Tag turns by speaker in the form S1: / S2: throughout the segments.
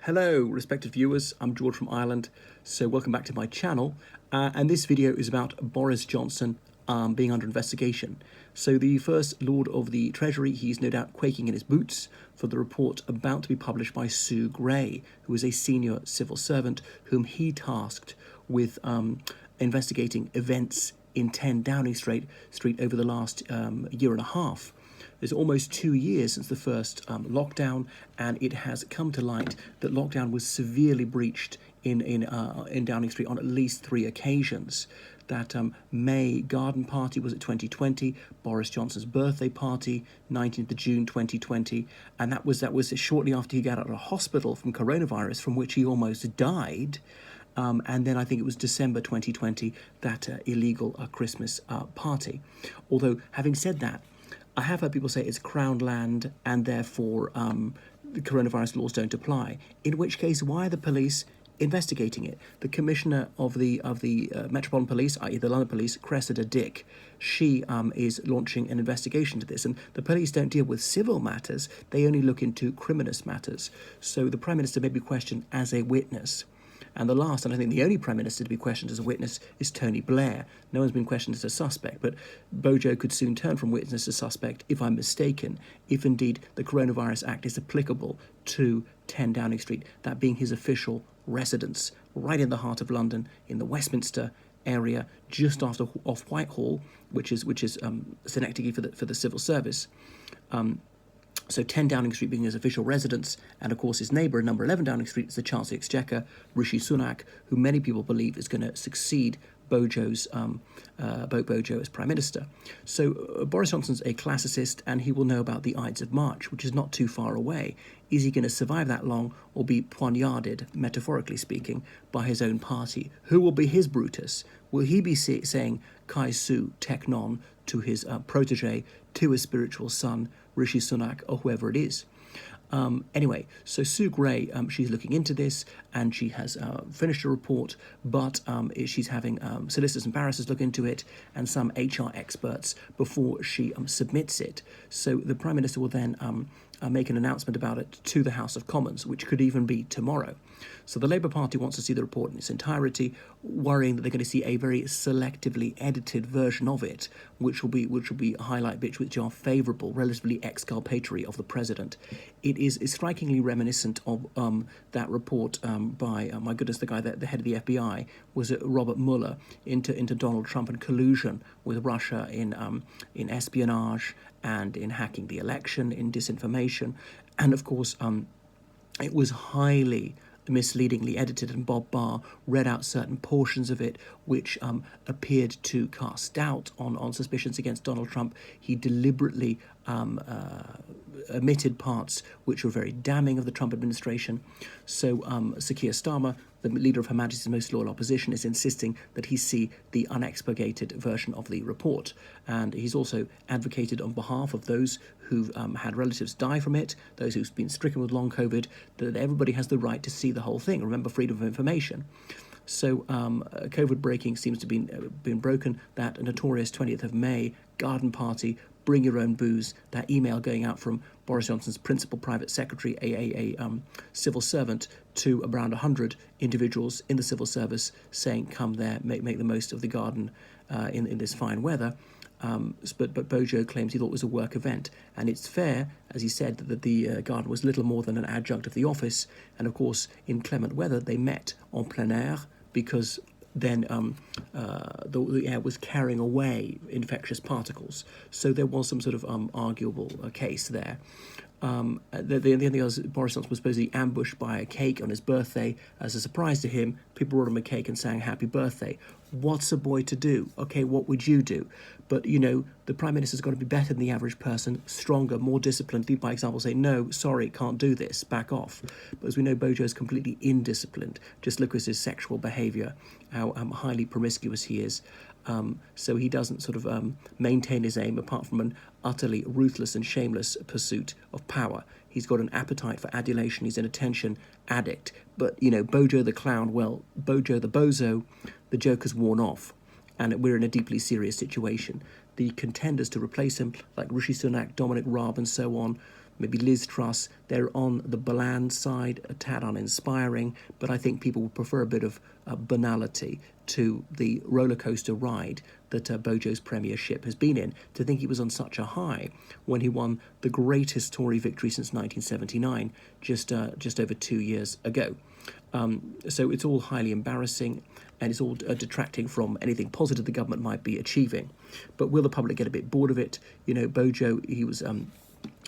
S1: Hello, respected viewers. I'm George from Ireland, so welcome back to my channel. And this video is about Boris Johnson being under investigation. So the First Lord of the Treasury, he's no doubt quaking in his boots for the report about to be published by Sue Gray, who is a senior civil servant whom he tasked with investigating events in 10 Downing Street over the last year and a half. It's almost 2 years since the first lockdown, and it has come to light that lockdown was severely breached in Downing Street on at least 3 occasions. That May garden party was at 2020, Boris Johnson's birthday party, 19th of June 2020, and that was shortly after he got out of hospital from coronavirus, from which he almost died. And then I think it was December 2020, that illegal Christmas party. Although, having said that, I have heard people say it's Crown land and therefore the coronavirus laws don't apply. In which case, why are the police investigating it? The commissioner of the Metropolitan Police, i.e. the London Police, Cressida Dick, she is launching an investigation into this. And the police don't deal with civil matters, they only look into criminous matters. So the Prime Minister may be questioned as a witness. And the last, and I think the only Prime Minister to be questioned as a witness, is Tony Blair. No one's been questioned as a suspect, but Bojo could soon turn from witness to suspect, if I'm mistaken, if indeed the Coronavirus Act is applicable to 10 Downing Street, that being his official residence, right in the heart of London, in the Westminster area, just off Whitehall, which is Synecdoche for the civil service. So 10 Downing Street being his official residence, and of course his neighbour at number 11 Downing Street is the Chancellor of the Exchequer, Rishi Sunak, who many people believe is going to succeed Bojo as Prime Minister. So Boris Johnson's a classicist, and he will know about the Ides of March, which is not too far away. Is he going to survive that long, or be poignarded, metaphorically speaking, by his own party? Who will be his Brutus? Will he be saying Kai Su Tek Non to his protege, to his spiritual son, Rishi Sunak, or whoever it is? Anyway, so Sue Gray, she's looking into this, and she has finished a report, but she's having solicitors and barristers look into it, and some HR experts before she submits it. So the Prime Minister will then make an announcement about it to the House of Commons, which could even be tomorrow. So the Labour Party wants to see the report in its entirety, worrying that they're going to see a very selectively edited version of it, which will be highlight bits which are favourable, relatively exculpatory of the president. It is strikingly reminiscent of that report by my goodness, the guy that the head of the FBI was Robert Mueller into Donald Trump and collusion with Russia in espionage and in hacking the election, in disinformation, and of course it was highly misleadingly edited, and Bob Barr read out certain portions of it which appeared to cast doubt on suspicions against Donald Trump. He deliberately omitted parts which were very damning of the Trump administration. So Sir Keir Starmer, the leader of Her Majesty's Most Loyal Opposition, is insisting that he see the unexpurgated version of the report. And he's also advocated on behalf of those who've had relatives die from it, those who've been stricken with long COVID, that everybody has the right to see the whole thing. Remember, freedom of information. So COVID breaking seems to have been broken. That notorious 20th of May garden party, bring your own booze, that email going out from Boris Johnson's principal private secretary, a civil servant, to around 100 individuals in the civil service saying, come there, make the most of the garden in this fine weather. But Bojo claims he thought it was a work event. And it's fair, as he said, that the garden was little more than an adjunct of the office. And of course, in clement weather, they met en plein air, because then the air was carrying away infectious particles. So there was some sort of arguable case there. The thing was, Boris Johnson was supposedly ambushed by a cake on his birthday. As a surprise to him, people brought him a cake and sang happy birthday. What's a boy to do? Okay, what would you do? But, you know, the Prime Minister's got to be better than the average person, stronger, more disciplined, lead by example, say, no, sorry, can't do this, back off. But as we know, Bojo is completely indisciplined. Just look at his sexual behaviour, how highly promiscuous he is. So he doesn't sort of maintain his aim apart from an utterly ruthless and shameless pursuit of power. He's got an appetite for adulation. He's an attention addict. But, you know, Bojo the clown, well, Bojo the bozo, the joke has worn off. And we're in a deeply serious situation. The contenders to replace him, like Rishi Sunak, Dominic Raab, and so on, maybe Liz Truss, they're on the bland side, a tad uninspiring, but I think people would prefer a bit of banality to the roller coaster ride that Bojo's premiership has been in, to think he was on such a high when he won the greatest Tory victory since 1979, just over 2 years ago. So it's all highly embarrassing, and it's all detracting from anything positive the government might be achieving. But will the public get a bit bored of it? You know, Bojo, he was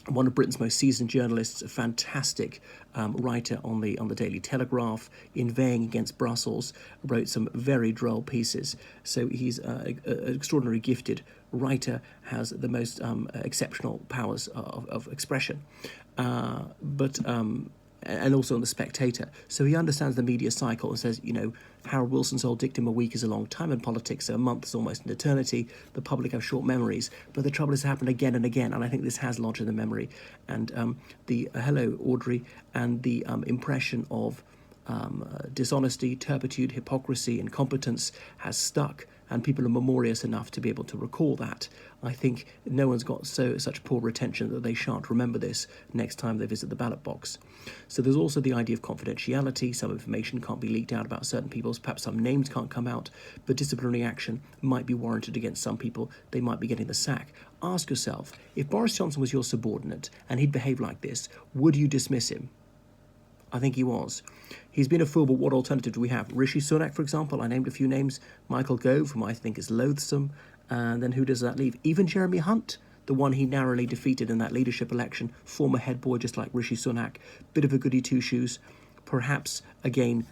S1: one of Britain's most seasoned journalists, a fantastic writer on the Daily Telegraph, inveighing against Brussels, wrote some very droll pieces. So he's an extraordinarily gifted writer, has the most exceptional powers of expression. And also on The Spectator. So he understands the media cycle and says, you know, Harold Wilson's old dictum, a week is a long time in politics, so a month is almost an eternity. The public have short memories. But the trouble has happened again and again, and I think this has lodged in the memory. And the hello, Audrey, and the impression of dishonesty, turpitude, hypocrisy, incompetence has stuck, and people are memorious enough to be able to recall that. I think no one's got such poor retention that they shan't remember this next time they visit the ballot box. So there's also the idea of confidentiality. Some information can't be leaked out about certain people, perhaps some names can't come out, but disciplinary action might be warranted against some people. They might be getting the sack. Ask yourself, if Boris Johnson was your subordinate and he'd behave like this, would you dismiss him? I think he was. He's been a fool, but what alternative do we have? Rishi Sunak, for example, I named a few names. Michael Gove, whom I think is loathsome. And then who does that leave? Even Jeremy Hunt, the one he narrowly defeated in that leadership election, former head boy just like Rishi Sunak, bit of a goody two-shoes, perhaps, again,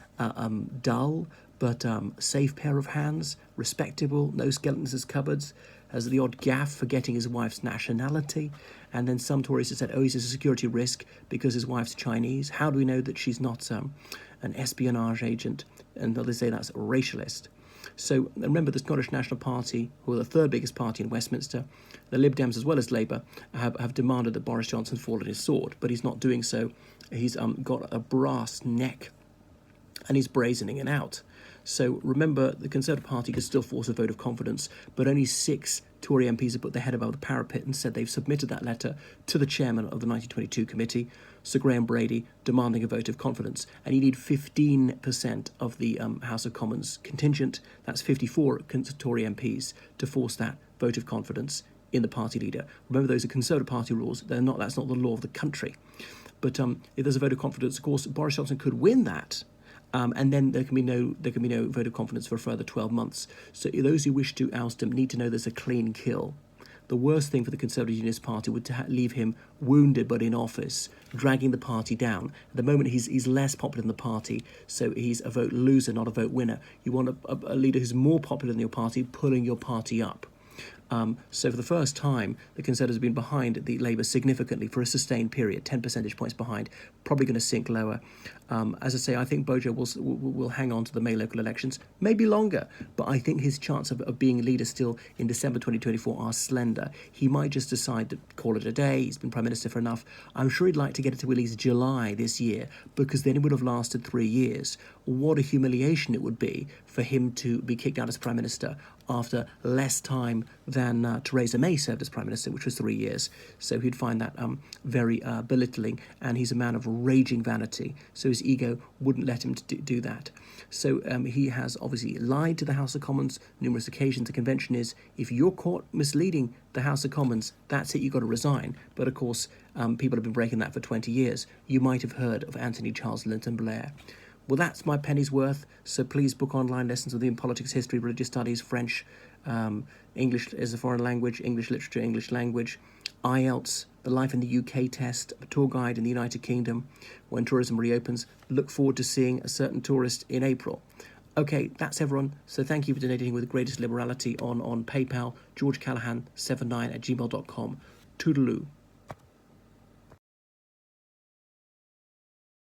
S1: dull, but safe pair of hands, respectable, no skeletons as cupboards, has the odd gaffe forgetting his wife's nationality, and then some Tories have said, oh, he's a security risk because his wife's Chinese. How do we know that she's not an espionage agent? And others say that's racialist. So remember, the Scottish National Party, who are the third biggest party in Westminster, the Lib Dems as well as Labour, have demanded that Boris Johnson fall on his sword, but he's not doing so. He's got a brass neck, and he's brazening it out. So remember, the Conservative Party could still force a vote of confidence, but only 6 Tory MPs have put their head above the parapet and said they've submitted that letter to the chairman of the 1922 committee, Sir Graham Brady, demanding a vote of confidence. And you need 15% of the House of Commons contingent, that's 54 Tory MPs, to force that vote of confidence in the party leader. Remember, those are Conservative Party rules. That's not the law of the country. But if there's a vote of confidence, of course, Boris Johnson could win that. And then there can be no vote of confidence for a further 12 months. So those who wish to oust him need to know there's a clean kill. The worst thing for the Conservative Unionist Party would to leave him wounded but in office, dragging the party down. At the moment, he's less popular than the party, so he's a vote loser, not a vote winner. You want a leader who's more popular than your party, pulling your party up. So for the first time, the Conservatives have been behind the Labour significantly for a sustained period, 10 percentage points behind, probably going to sink lower. As I say, I think Bojo will hang on to the May local elections, maybe longer, but I think his chance of being leader still in December 2024 are slender. He might just decide to call it a day. He's been Prime Minister for enough. I'm sure he'd like to get it to at least July this year, because then it would have lasted 3 years. What a humiliation it would be for him to be kicked out as Prime Minister after less time than Theresa May served as Prime Minister, which was 3 years. So he'd find that very belittling, and he's a man of raging vanity, so his ego wouldn't let him do that. So he has obviously lied to the House of Commons numerous occasions. The convention is, if you're caught misleading the House of Commons, that's it, you've got to resign. But of course, people have been breaking that for 20 years. You might have heard of Anthony Charles Linton Blair. Well, that's my penny's worth, so please book online lessons within politics, history, religious studies, French, English as a foreign language, English literature, English language, IELTS, the Life in the UK test, a tour guide in the United Kingdom. When tourism reopens, look forward to seeing a certain tourist in April. Okay, that's everyone. So thank you for donating with the greatest liberality on PayPal, georgecallahan79@gmail.com. Toodaloo.